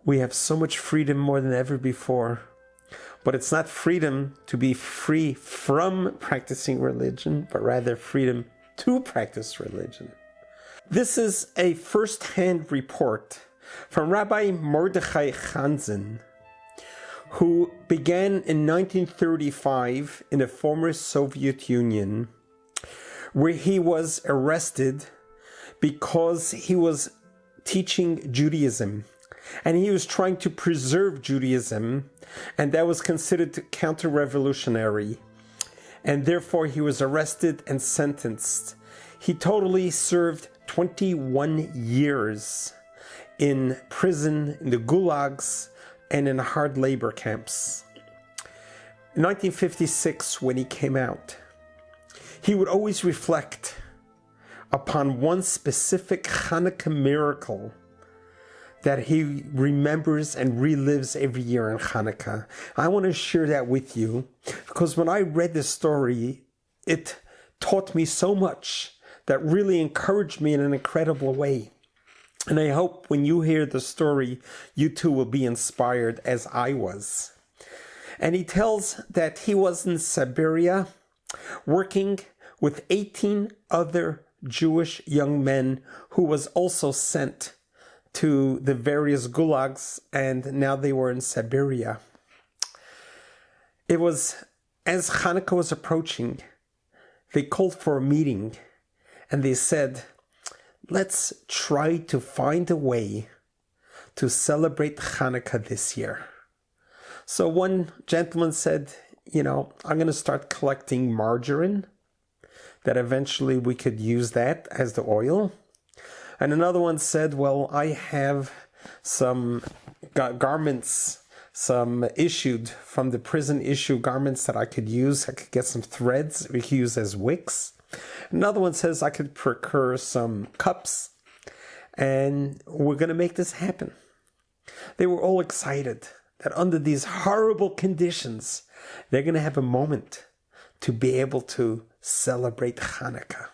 We have so much freedom more than ever before. But it's not freedom to be free from practicing religion, but rather freedom to practice religion. This is a first-hand report from Rabbi Mordechai Hansen, who began in 1935 in the former Soviet Union, where he was arrested because he was teaching Judaism. And he was trying to preserve Judaism, and that was considered counter-revolutionary. And therefore he was arrested and sentenced. He totally served 21 years in prison, in the gulags, and in hard labor camps. In 1956, when he came out, he would always reflect upon one specific Hanukkah miracle that he remembers and relives every year in Hanukkah. I want to share that with you because when I read this story, it taught me so much that really encouraged me in an incredible way. And I hope when you hear the story, you too will be inspired as I was. And he tells that he was in Siberia working with 18 other Jewish young men who was also sent to the various gulags, and now they were in Siberia. It was, as Hanukkah was approaching, they called for a meeting, and they said, let's try to find a way to celebrate Hanukkah this year. So one gentleman said, I'm going to start collecting margarine, that eventually we could use that as the oil. And another one said, well, I have some garments, some issued from the prison issue garments that I could use. I could get some threads we could use as wicks. Another one says I could procure some cups, and we're going to make this happen. They were all excited that under these horrible conditions, they're going to have a moment to be able to celebrate Hanukkah.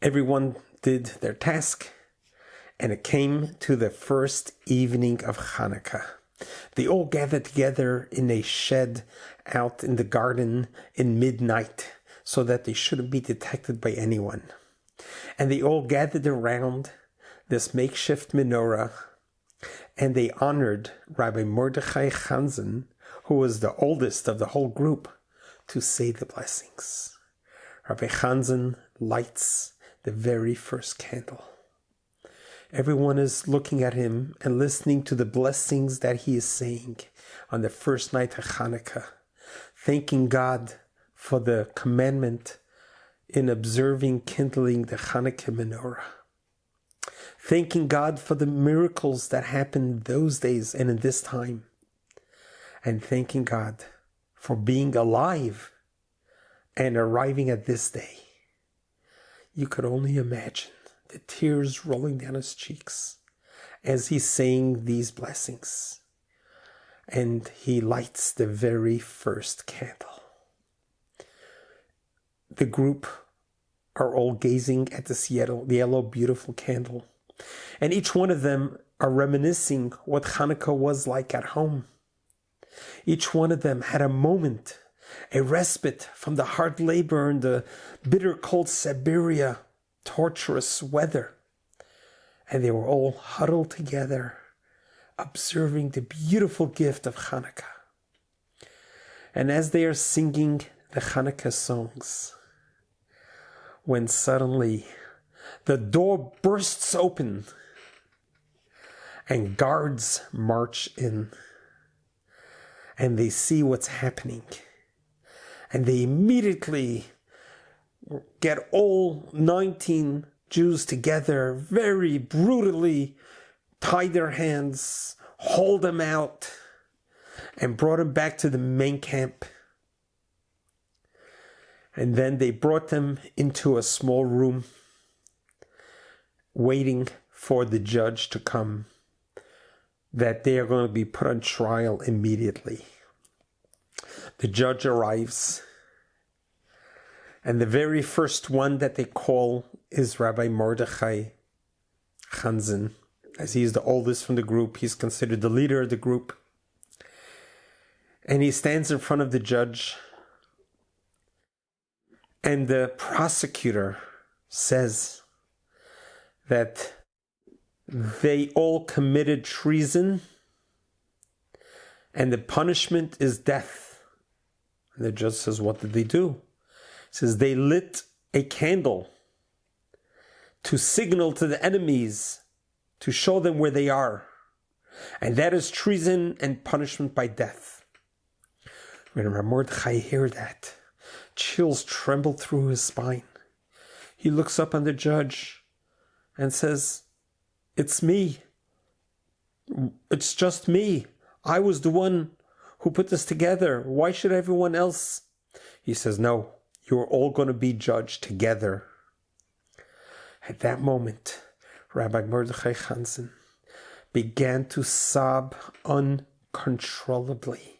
Everyone did their task, and it came to the first evening of Hanukkah. They all gathered together in a shed out in the garden in midnight so that they shouldn't be detected by anyone. And they all gathered around this makeshift menorah, and they honored Rabbi Mordechai Hansen, who was the oldest of the whole group, to say the blessings. Rabbi Hansen lights the very first candle. Everyone is looking at him and listening to the blessings that he is saying on the first night of Hanukkah, thanking God for the commandment in observing kindling the Hanukkah menorah, thanking God for the miracles that happened those days and in this time, and thanking God for being alive and arriving at this day. You could only imagine the tears rolling down his cheeks as he's saying these blessings. And he lights the very first candle. The group are all gazing at this yellow, beautiful candle. And each one of them are reminiscing what Hanukkah was like at home. Each one of them had a moment, a respite from the hard labor and the bitter cold Siberia, torturous weather. And they were all huddled together, observing the beautiful gift of Hanukkah. And as they are singing the Hanukkah songs, when suddenly the door bursts open and guards march in, and they see what's happening, and they immediately get all 19 Jews together, very brutally tie their hands, hold them out, and brought them back to the main camp. And then they brought them into a small room, waiting for the judge to come, that they are going to be put on trial immediately. The judge arrives, and the very first one that they call is Rabbi Mordechai Hansen. as he's the oldest from the group. He's considered the leader of the group. And he stands in front of the judge. And the prosecutor says that they all committed treason and the punishment is death. And the judge says, what did they do? He says, they lit a candle to signal to the enemies, to show them where they are. And that is treason and punishment by death. When Mordechai heard that, chills trembled through his spine. He looks up on the judge and says, it's me. It's just me. I was the one who put this together. Why should everyone else? He says, no, you're all going to be judged together. At that moment, Rabbi Mordechai Hansen began to sob uncontrollably,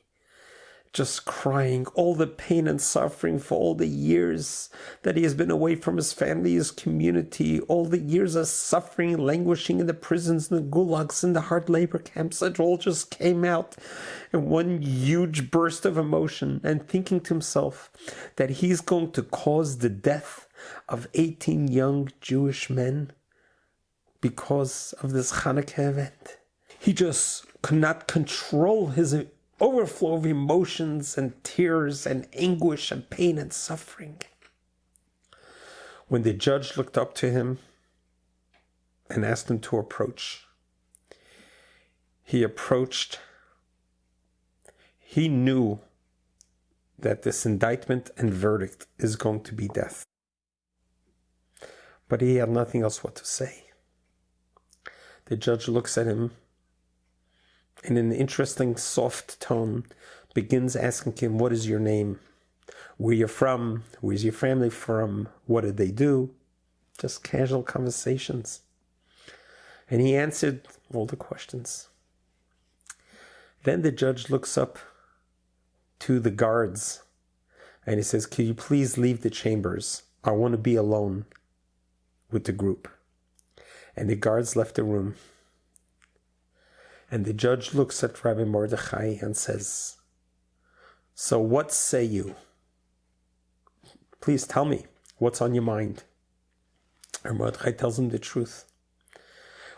just crying all the pain and suffering for all the years that he has been away from his family, his community, all the years of suffering, languishing in the prisons, in the gulags, in the hard labor camps. It all just came out in one huge burst of emotion, and thinking to himself that he's going to cause the death of 18 young Jewish men because of this Hanukkah event. He just could not control his overflow of emotions and tears and anguish and pain and suffering. When the judge looked up to him and asked him to approach, he approached. He knew that this indictment and verdict is going to be death. But he had nothing else what to say. The judge looks at him and in an interesting, soft tone, begins asking him, what is your name? Where you're from? Where's your family from? What did they do? Just casual conversations. And he answered all the questions. Then the judge looks up to the guards and he says, can you please leave the chambers? I want to be alone with the group. And the guards left the room. And the judge looks at Rabbi Mordechai and says, so what say you? Please tell me what's on your mind. And Mordechai tells him the truth.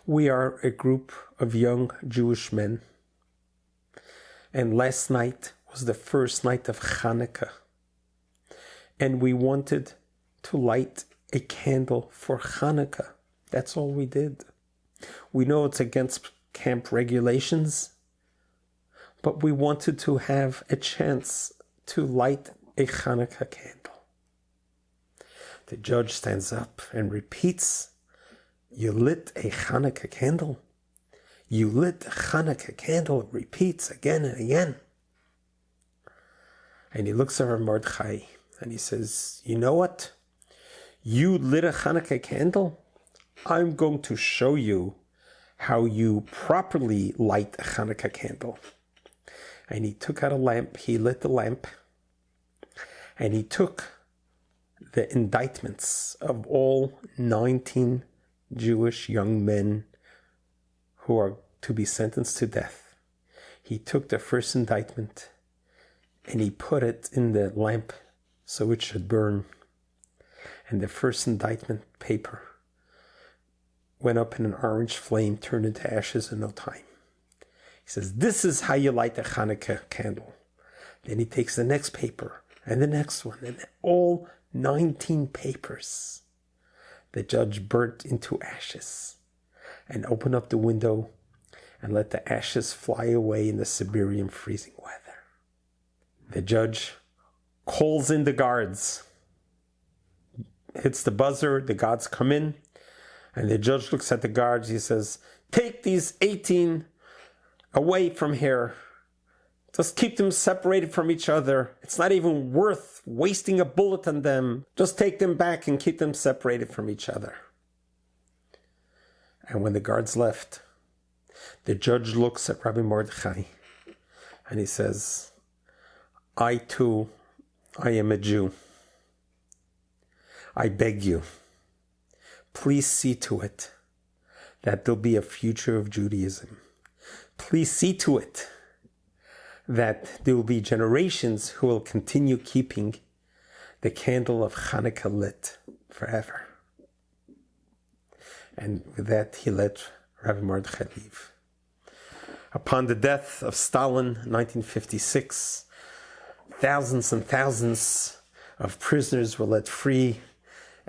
We are a group of young Jewish men. And last night was the first night of Hanukkah. And we wanted to light a candle for Hanukkah. That's all we did. We know it's against camp regulations, but we wanted to have a chance to light a Hanukkah candle. The judge stands up and repeats, you lit a Hanukkah candle? You lit a Hanukkah candle, repeats again and again. And he looks at Mordechai and he says, you know what? You lit a Hanukkah candle? I'm going to show you how you properly light a Hanukkah candle. And he took out a lamp, he lit the lamp, and he took the indictments of all 19 Jewish young men who are to be sentenced to death. He took the first indictment and he put it in the lamp so it should burn. And the first indictment paper went up in an orange flame, turned into ashes in no time. He says, this is how you light a Hanukkah candle. Then he takes the next paper and the next one, and all 19 papers the judge burnt into ashes and opened up the window and let the ashes fly away in the Siberian freezing weather. The judge calls in the guards, hits the buzzer, the guards come in, and the judge looks at the guards. He says, take these 18 away from here. Just keep them separated from each other. It's not even worth wasting a bullet on them. Just take them back and keep them separated from each other. And when the guards left, the judge looks at Rabbi Mordechai and he says, I too, I am a Jew. I beg you, please see to it that there'll be a future of Judaism. Please see to it that there will be generations who will continue keeping the candle of Hanukkah lit forever. And with that, he let Rabbi Mordechai leave. Upon the death of Stalin in 1956, thousands and thousands of prisoners were let free,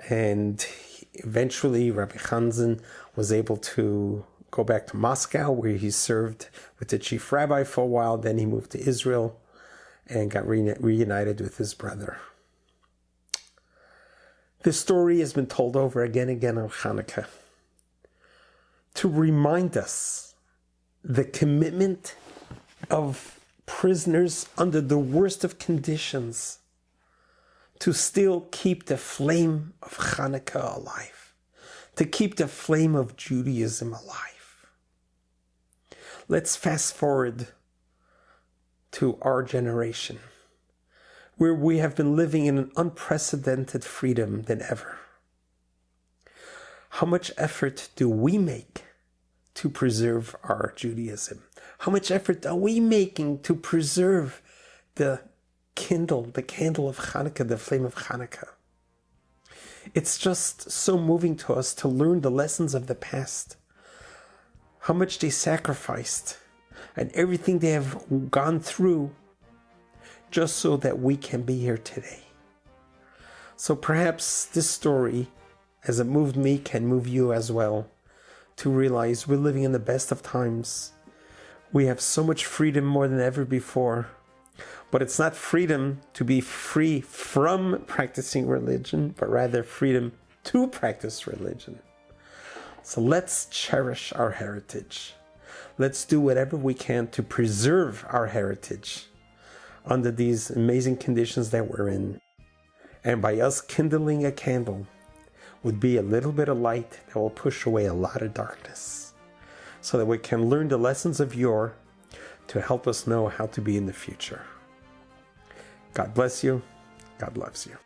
and eventually Rabbi Hansen was able to go back to Moscow, where he served with the chief rabbi for a while. Then he moved to Israel and got reunited with his brother. This story has been told over again and again on Hanukkah to remind us the commitment of prisoners under the worst of conditions to still keep the flame of Hanukkah alive, to keep the flame of Judaism alive. Let's fast forward to our generation, where we have been living in an unprecedented freedom than ever. How much effort do we make to preserve our Judaism? How much effort are we making to preserve the candle of Hanukkah, the flame of Hanukkah? It's just so moving to us to learn the lessons of the past, how much they sacrificed and everything they have gone through just so that we can be here today. So perhaps this story, as it moved me, can move you as well, to realize we're living in the best of times. We have so much freedom more than ever before, but it's not freedom to be free from practicing religion, but rather freedom to practice religion. So let's cherish our heritage. Let's do whatever we can to preserve our heritage under these amazing conditions that we're in. And by us kindling a candle would be a little bit of light that will push away a lot of darkness, so that we can learn the lessons of yore to help us know how to be in the future. God bless you. God loves you.